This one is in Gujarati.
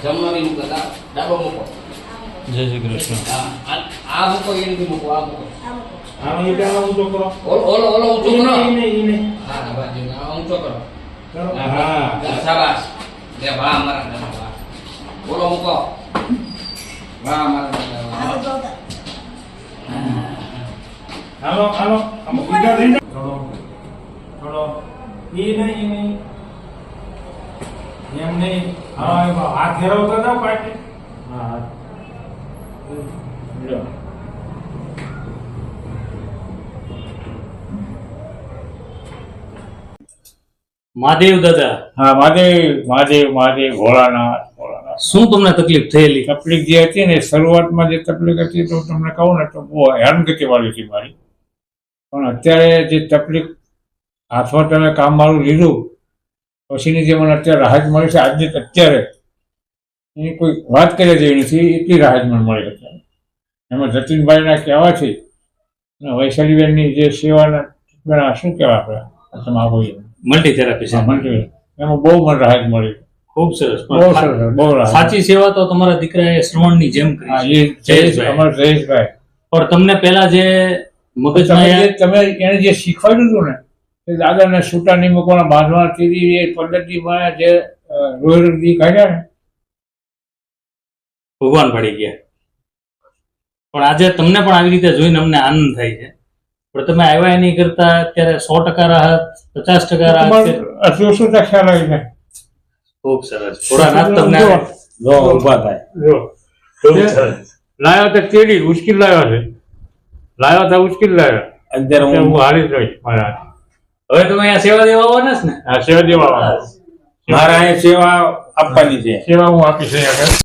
જમવાની મૂકો ડાબો મૂકો જય શ્રી કૃષ્ણ આ મૂકો એ રીતે મૂકો આ મૂકો આનો એ પેલા ઊંચો કરો ઓલો ઊંચો કરો ઈને હા બાજુ આ ઊંચો કરો હા શાબાશ લે વાહ મારા દાદા વાહ ઓલો મૂકો વાહ મારા દાદા વાહ હાલો આમ સીધા થઈ જાઓ થોડો ઈ નહીં એમ નહીં હા હાથ ફેરવતો જાઓ પાટે હા લો મહાદેવ દાદા હા મહાદેવ ભોળાનાથ શું તમને તકલીફ થયેલી? તકલીફ જે હતી ને શરૂઆતમાં જે તકલીફ હતી તો તમને કહું ને તો બહુ હેરાનગતિ વાળી હતી મારી, પણ અત્યારે જે તકલીફ હાથમાં તમે કામ મારું લીધું પછીની જે મને અત્યારે રાહત મળી છે આજે અત્યારે એની કોઈ વાત કર્યા જેવી નથી, એટલી રાહત મને મળી અત્યારે. એમાં જતીનભાઈના કહેવાથી વૈશાલીબેનની જે સેવાના શું કહેવાય આપણે તમે આપો મલ્ટીથેરાપી છે. એમાં બહુ મને રાહત મળી. ખૂબ સરસ. બહુ સરસ, બહુ રાહત. સાચી સેવા તો તમારા દીકરાએ શ્રવણની જેમ કરી. અમારા જયેશભાઈ પણ તમને પેલા જે મગજમાં તમે એને જે શીખવાડ્યું હતું ને એ દાદાને છૂટા નહીં મૂકવાના બાંધવાના તીરી એ પદ્ધતિમાં જે રોયરદી કાઢ્યા ને ભગવાન પડી ગયા. પણ આજે તમને પણ આવી રીતે જોઈને અમને આનંદ થાય છે. પણ તમે આવ્યા નહીં કરતા અત્યારે 100% રાહત, 50% રાહત, 80% ખ્યાલ આવી જાય. ખૂબ સરસ. થોડા નાથ તમને ઉભા થાય લાવ્યા તો કેડી ઉશ્કેલ લાવ્યા અત્યારે હું હારી જ રહીશ મારા. હવે તમે અહીંયા સેવા દેવા આવવાના છે ને? સેવા દેવા બસ. મારા અહીંયા સેવા આપવાની છે, સેવા હું આપીશ અહીંયા.